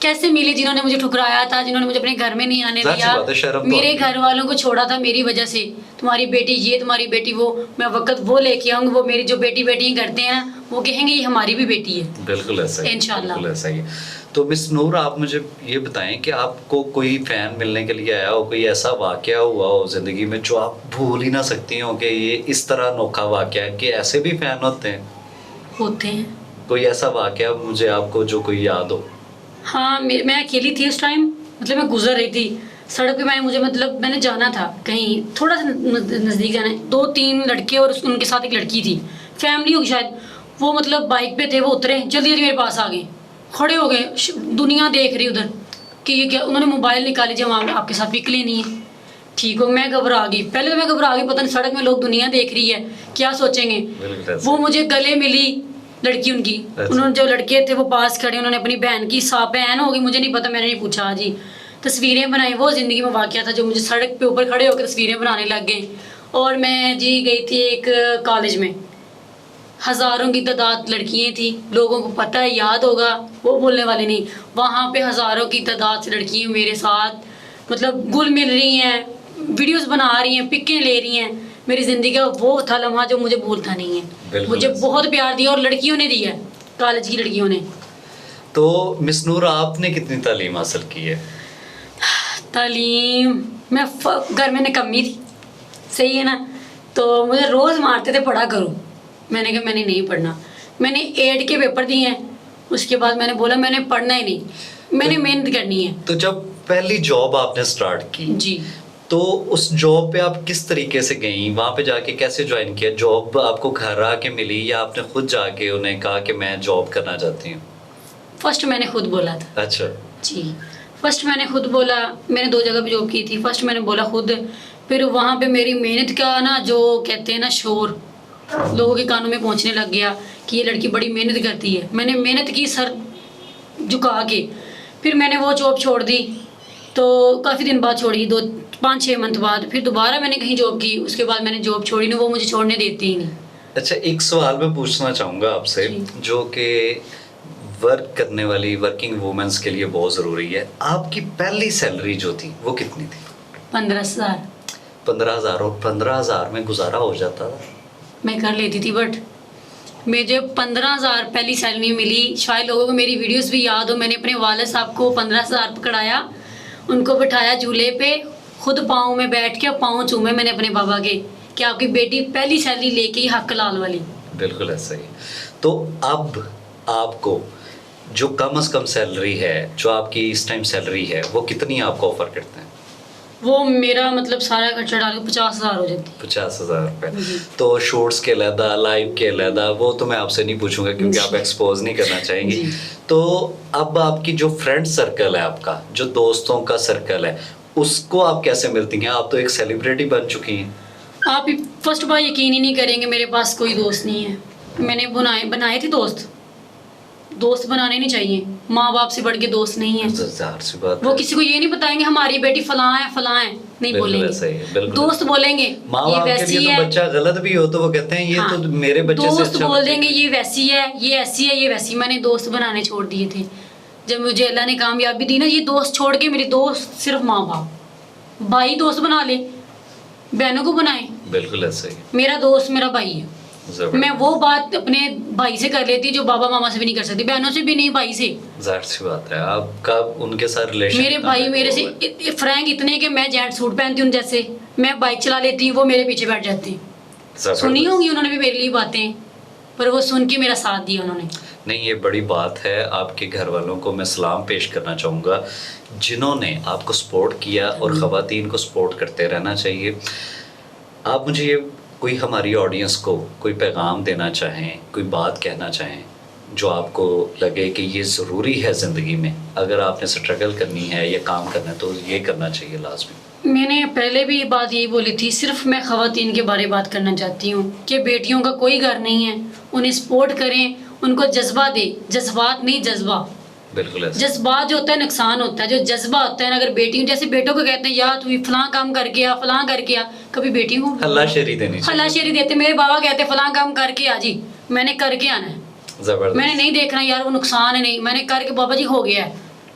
कैसे मिले जिन्होंने मुझे ठुकराया था, जिन्होंने मुझे अपने घर में नहीं आने जाहिर सी दिया, बात है, शर्म तो मेरे आती है। घर वालों को छोड़ा था मेरी वजह से, तुम्हारी बेटी ये, तुम्हारी बेटी वो, मैं वक्त वो लेके आऊंगी, वो मेरी जो बेटी करते हैं ना वो कहेंगे ये हमारी भी बेटी है। बिल्कुल ऐसा ही, इंशाल्लाह। बिल्कुल ऐसा ही है। तो मिस नूर, आप मुझे ये बताएं कि आपको कोई फ़ैन मिलने के लिए आया हो, कोई ऐसा वाक़या हुआ हो ज़िंदगी में जो आप भूल ही ना सकती हो कि ये इस तरह अनोखा वाक़या है, कि ऐसे भी फ़ैन होते हैं? होते हैं। कोई ऐसा वाक़या मुझे आपको जो कोई याद हो? हाँ, मैं अकेली थी उस टाइम, मतलब मैं गुजर रही थी सड़क पे, मैंने जाना था कहीं, थोड़ा सा नज़दीक जाना है, 2-3 लड़के और उनके साथ एक लड़की थी, फैमिली होगी शायद, वो मतलब बाइक पे थे, वो उतरे जल्दी जल्दी मेरे पास आ गए, खड़े हो गए, दुनिया देख रही उधर कि ये क्या, उन्होंने मोबाइल निकाली, जब आपके साथ पिक लेनी है, ठीक हो। मैं घबरा गई, पहले तो मैं घबरा गई, पता नहीं सड़क में लोग दुनिया देख रही है क्या सोचेंगे। बिल्कुल ऐसा। वो मुझे गले मिली लड़की उनकी, अच्छा। उन्होंने जो लड़के थे वो पास खड़े, उन्होंने अपनी बहन की बहन होगी मुझे नहीं पता, मैंने नहीं पूछा जी, तस्वीरें बनाई। वो ज़िंदगी में वाक़या था जो मुझे सड़क पे ऊपर खड़े होकर तस्वीरें बनाने लग गए। और मैं जी गई थी एक कॉलेज में, हज़ारों की तादाद लड़कियाँ थी, लोगों को पता है, याद होगा, वो बोलने वाले नहीं, वहाँ पे हज़ारों की तादाद से लड़कियाँ मेरे साथ मतलब घुल मिल रही हैं, वीडियोस बना रही हैं, पिकें ले रही हैं। मेरी ज़िंदगी का वो था लम्हा जो मुझे भूलता नहीं है। मुझे बहुत प्यार दिया और लड़कियों ने दिया, कॉलेज की लड़कियों ने। तो मिस नूर, आपने कितनी तालीम हासिल की है? तालीम, मैं घर में निकम्मी थी, सही है ना, तो मुझे रोज़ मारते थे पढ़ा करो, मैंने कहा मैंने नहीं पढ़ना। मैंने 8 के पेपर दिए हैं, उसके बाद मैंने बोला मैंने पढ़ना ही नहीं, मैंने मेहनत करनी है। तो जब पहली जॉब आपने स्टार्ट की, जी, तो उस जॉब पे आप किस तरीके से गई? वहाँ पे जाके कैसे ज्वाइन किया? जॉब आपको घर आके मिली या आपने खुद जाके उन्हें कहा कि मैं जॉब करना चाहती हूँ? फर्स्ट मैंने खुद बोला था। अच्छा। जी, फर्स्ट मैंने खुद बोला, मैंने 2 जगह पे जॉब की थी, फर्स्ट मैंने बोला खुद, फिर वहाँ पे मेरी मेहनत का ना जो कहते हैं ना शोर लोगों के कानों में पहुँचने लग गया कि ये लड़की बड़ी मेहनत करती है। मैंने मेहनत की सर झुका के, फिर मैंने वो जॉब छोड़ दी। तो काफ़ी दिन बाद छोड़ी, 5-6 मंथ बाद फिर दोबारा मैंने कहीं जॉब की, उसके बाद मैंने जॉब छोड़ी नहीं, वो मुझे छोड़ने देते ही नहीं। अच्छा, एक सवाल मैं पूछना चाहूँगा आपसे जो कि वर्क करने वाली वर्किंग वुमेन्स के लिए बहुत ज़रूरी है। आपकी पहली सैलरी जो थी वो कितनी थी? 15,000 15,000। और 15,000 में गुजारा हो जाता था? मैं कर लेती थी, बट मुझे 15,000 पहली सैलरी मिली। शायद लोगों को मेरी वीडियोस भी याद हो, मैंने अपने वालिद साहब को 15,000 पकड़ाया, उनको बिठाया झूले पे, खुद पाँव में बैठ के पाँव चूमे मैंने अपने बाबा के कि आपकी बेटी पहली सैलरी लेके ही हक लाल वाली। बिल्कुल ऐसा ही। तो अब आपको जो कम से कम सैलरी है, जो आपकी इस टाइम सैलरी है, वो कितनी आपको ऑफर करते हैं? वो मेरा मतलब सारा खर्चा डाल के 50,000 हो जाती। 50,000 रुपये। तो शॉर्ट्स के अलहदा, लाइव के अलहदा, वो तो मैं आपसे नहीं पूछूंगा क्योंकि आप एक्सपोज नहीं करना चाहेंगी। तो अब आपकी जो फ्रेंड सर्कल है, आपका जो दोस्तों का सर्कल है, उसको आप कैसे मिलती हैं? आप तो एक सेलिब्रिटी बन चुकी हैं। आप फर्स्ट बार यकीन ही नहीं करेंगे, मेरे पास कोई दोस्त नहीं है। मैंने बनाए थे दोस्त बनाने नहीं चाहिए, माँ बाप से बढ़ के दोस्त नहीं है। ज़ाहिर सी बात वो है। किसी को ये नहीं बताएंगे हमारी बेटी फलां है नहीं बोलेंगे। दोस्त बोलेंगे माँ ये बाप के वैसी लिए है, तो बच्चा गलत भी हो तो वो कहते हैं ये हाँ, तो मेरे बच्चे से दोस्त अच्छा बोल बच्चा देंगे है। ये वैसी है, ये ऐसी है, ये वैसी। मैंने दोस्त बनाने छोड़ दिए थे जब मुझे अल्लाह ने कामयाबी दी ना। ये दोस्त छोड़ के मेरे दोस्त सिर्फ माँ बाप, भाई दोस्त बना ले, बहनों को बनाए। बिल्कुल ऐसा ही। मेरा दोस्त मेरा भाई है। मैं वो बात अपने भाई से कर लेती जो बाबा मामा से भी नहीं कर सकती, बहनों से भी नहीं, भाई से। जाहिर सी बात है, आपका उनके साथ रिलेशन। मेरे भाई मेरे से फ्रैंक इतने कि मैं जेंट सूट पहनती हूँ, जैसे मैं बाइक चला लेती हूँ वो मेरे पीछे बैठ जाती। सुनी होंगी उन्होंने भी मेरे लिए बातें, पर वो सुन के मेरा साथ दिया उन्होंने। नहीं, ये बड़ी बात है। आपके घर वालों को मैं सलाम पेश करना चाहूँगा जिन्होंने आपको सपोर्ट किया, और ख़वातीन को सपोर्ट करते रहना चाहिए। आप मुझे ये कोई हमारी ऑडियंस को कोई पैगाम देना चाहें, कोई बात कहना चाहें जो आपको लगे कि ये ज़रूरी है ज़िंदगी में, अगर आपने स्ट्रगल करनी है या काम करना है तो ये करना चाहिए लाजमी? मैंने पहले भी ये बात यही बोली थी, सिर्फ मैं ख़वातीन के बारे में बात करना चाहती हूँ कि बेटियों का कोई घर नहीं है, उन्हें सपोर्ट करें, उनको जज्बा दे, जज्बात नहीं जज्बा। बिल्कुल ऐसा। जज्बात जो होता है नुकसान होता है, जो जज्बा होता है ना, अगर बेटियों जैसे बेटों को कहते हैं यार तू फलां काम करके आ, फलां करके आ, कभी बेटियों को हल्लाशेरी देनी चाहिए। हल्लाशेरी देते। मेरे बाबा कहते फलां काम करके आ जी, मैंने करके आना है। जबरदस्त। मैंने नहीं देखना यार वो नुकसान है, नहीं, मैंने करके बाबा जी हो गया है,